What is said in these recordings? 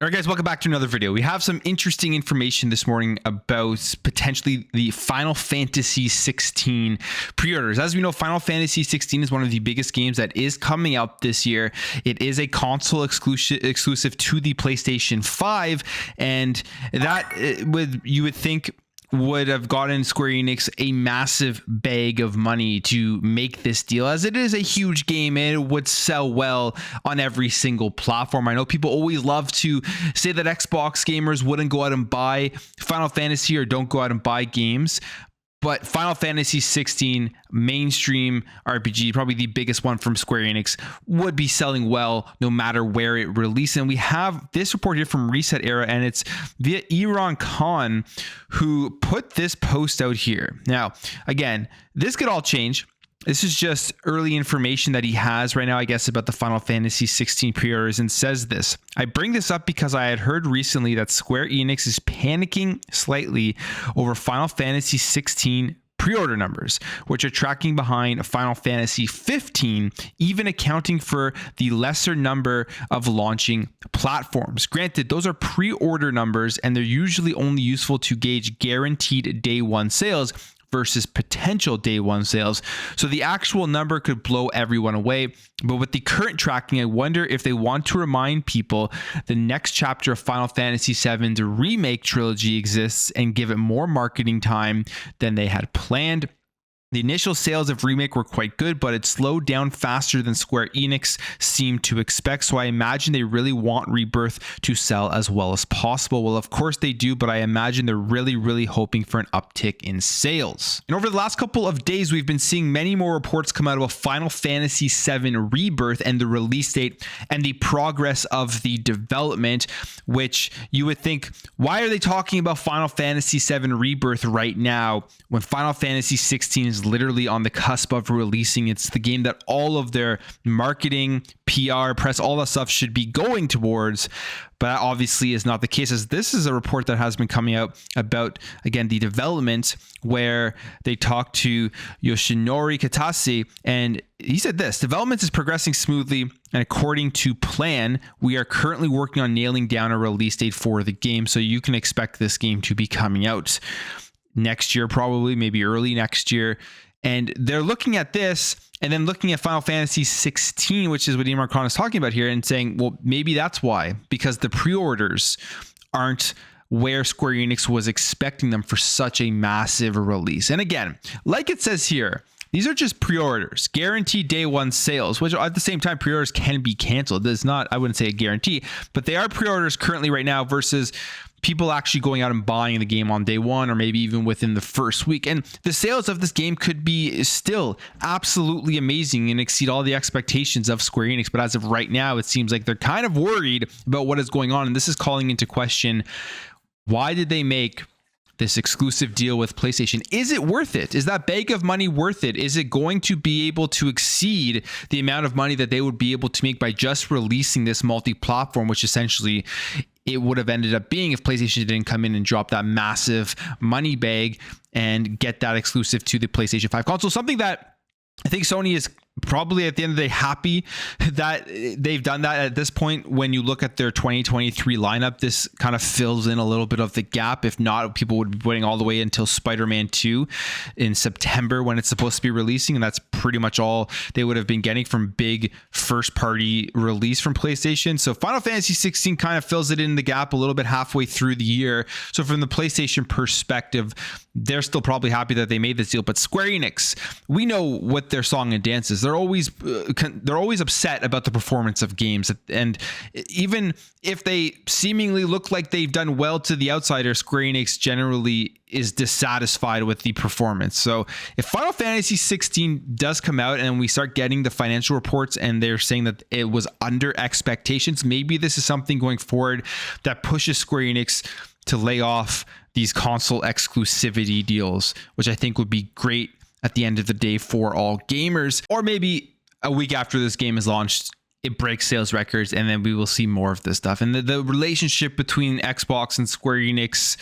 All right, guys, welcome back to another video. We have some interesting information this morning about potentially the Final Fantasy 16 pre-orders. As we know, Final Fantasy 16 is one of the biggest games that is coming out this year. It is a console exclusive to the PlayStation 5, and that you would think would have gotten Square Enix a massive bag of money to make this deal, as it is a huge game and it would sell well on every single platform. I know people always love to say that Xbox gamers wouldn't go out and buy Final Fantasy or don't go out and buy games, but Final Fantasy 16 mainstream RPG, probably the biggest one from Square Enix, would be selling well no matter where it released. And we have this report here from Reset Era, and it's via Iran Khan, who put this post out here. Now, again, this could all change. This is just early information that he has right now, I guess, about the Final Fantasy 16 pre-orders, and says this: I bring this up because I had heard recently that Square Enix is panicking slightly over Final Fantasy 16 pre-order numbers, which are tracking behind Final Fantasy 15, even accounting for the lesser number of launching platforms. Granted, those are pre-order numbers, and they're usually only useful to gauge guaranteed day one sales versus potential day one sales. So the actual number could blow everyone away. But with the current tracking, I wonder if they want to remind people the next chapter of Final Fantasy VII's remake trilogy exists and give it more marketing time than they had planned. The initial sales of Remake were quite good, but it slowed down faster than Square Enix seemed to expect, so I imagine they really want Rebirth to sell as well as possible. Well, of course they do, but I imagine they're really hoping for an uptick in sales. And over the last couple of days, we've been seeing many more reports come out about Final Fantasy VII Rebirth and the release date and the progress of the development, which you would think, why are they talking about Final Fantasy VII Rebirth right now when Final Fantasy 16 is literally on the cusp of releasing? It's the game that all of their marketing, PR, press, all that stuff should be going towards, but that obviously is not the case, as this is a report that has been coming out about, again, the development, where they talked to Yoshinori Kitase, and he said this: development is progressing smoothly and according to plan. We are currently working on nailing down a release date for the game, so you can expect this game to be coming out next year, probably, maybe early next year. And they're looking at this and then looking at Final Fantasy 16, which is what Imran Khan is talking about here, and saying, well, maybe that's why, because the pre-orders aren't where Square Enix was expecting them for such a massive release. And again, like it says here, these are just pre-orders, guaranteed day one sales, which at the same time, pre-orders can be canceled. It's not, I wouldn't say a guarantee, but they are pre-orders currently right now versus people actually going out and buying the game on day one, or maybe even within the first week. And the sales of this game could be still absolutely amazing and exceed all the expectations of Square Enix. But as of right now, it seems like they're kind of worried about what is going on. And this is calling into question, why did they make this exclusive deal with PlayStation? Is it worth it? Is that bag of money worth it? Is it going to be able to exceed the amount of money that they would be able to make by just releasing this multi-platform, which essentially it would have ended up being if PlayStation didn't come in and drop that massive money bag and get that exclusive to the PlayStation 5 console? Something that I think Sony is probably at the end of the day happy that they've done that at this point. When you look at their 2023 lineup, this kind of fills in a little bit of the gap. If not, people would be waiting all the way until Spider-Man 2 in September when it's supposed to be releasing, and that's pretty much all they would have been getting from big first party release from PlayStation. So Final Fantasy 16 kind of fills it in the gap a little bit halfway through the year. So from the PlayStation perspective, they're still probably happy that they made this deal. But Square Enix, we know what their song and dance is. They're always upset about the performance of games, and even if they seemingly look like they've done well to the outsider, Square Enix generally is dissatisfied with the performance. So if Final Fantasy 16 does come out and we start getting the financial reports and they're saying that it was under expectations, maybe this is something going forward that pushes Square Enix to lay off these console exclusivity deals, which I think would be great at the end of the day for all gamers. Or maybe a week after this game is launched, it breaks sales records, and then we will see more of this stuff. And the relationship between Xbox and Square Enix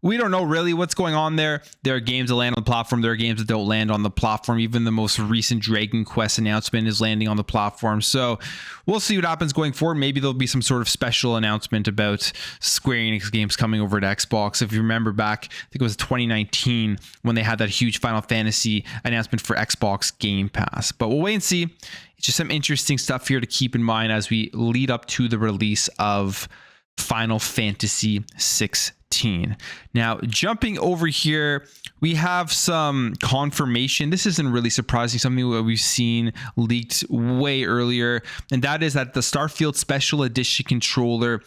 we don't know really what's going on there. There are games that land on the platform. There are games that don't land on the platform. Even the most recent Dragon Quest announcement is landing on the platform. So we'll see what happens going forward. Maybe there'll be some sort of special announcement about Square Enix games coming over to Xbox. If you remember back, I think it was 2019 when they had that huge Final Fantasy announcement for Xbox Game Pass. But we'll wait and see. It's just some interesting stuff here to keep in mind as we lead up to the release of Final Fantasy 16. Now, jumping over here, we have some confirmation. This isn't really surprising, something that we've seen leaked way earlier, and that is that the Starfield Special Edition controller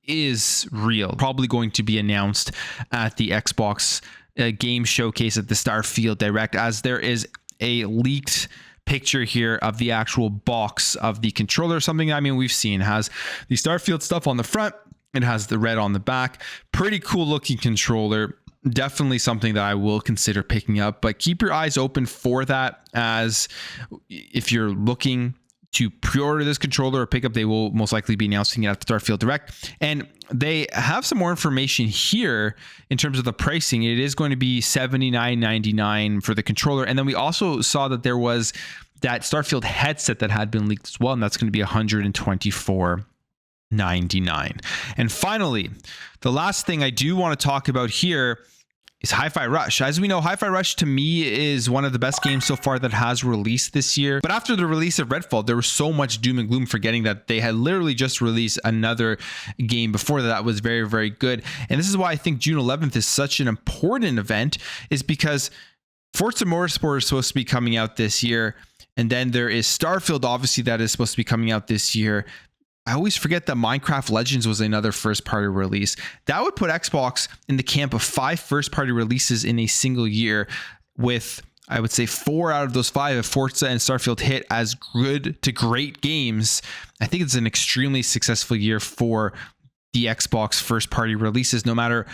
is real. Probably going to be announced at the Xbox game showcase at the Starfield Direct, as there is a leaked picture here of the actual box of the controller. Something, I mean, we've seen has the Starfield stuff on the front. It has the red on the back. Pretty cool looking controller. Definitely something that I will consider picking up, but keep your eyes open for that, as if you're looking to pre-order this controller or pick up, they will most likely be announcing it at the Starfield Direct. And they have some more information here in terms of the pricing. It is going to be $79.99 for the controller. And then we also saw that there was that Starfield headset that had been leaked as well, and that's going to be $124.99. And finally, the last thing I do want to talk about here is HiFi Rush. As we know, HiFi Rush to me is one of the best games so far that has released this year. But after the release of Redfall, there was so much doom and gloom, forgetting that they had literally just released another game before that was very, very good. And this is why I think June 11th is such an important event, is because Forza Motorsport is supposed to be coming out this year. And then there is Starfield, obviously, that is supposed to be coming out this year. I always forget that Minecraft Legends was another first-party release. That would put Xbox in the camp of 5 first-party releases in a single year, with, I would say, 4 out of those 5, if Forza and Starfield hit as good to great games. I think it's an extremely successful year for the Xbox first-party releases, no matter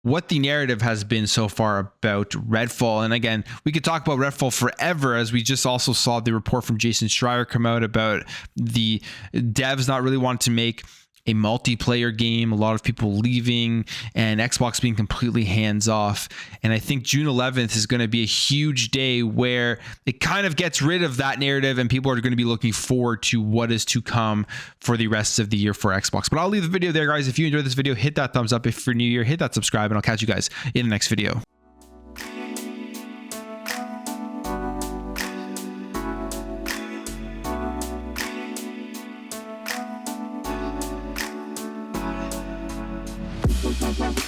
what the narrative has been so far about Redfall. And again, we could talk about Redfall forever, as we just also saw the report from Jason Schreier come out about the devs not really wanting to make a multiplayer game, a lot of people leaving, and Xbox being completely hands off. And I think June 11th is going to be a huge day where it kind of gets rid of that narrative, and people are going to be looking forward to what is to come for the rest of the year for Xbox. But I'll leave the video there, guys. If you enjoyed this video, hit that thumbs up. If you're new here, hit that subscribe, and I'll catch you guys in the next video. We'll be right back.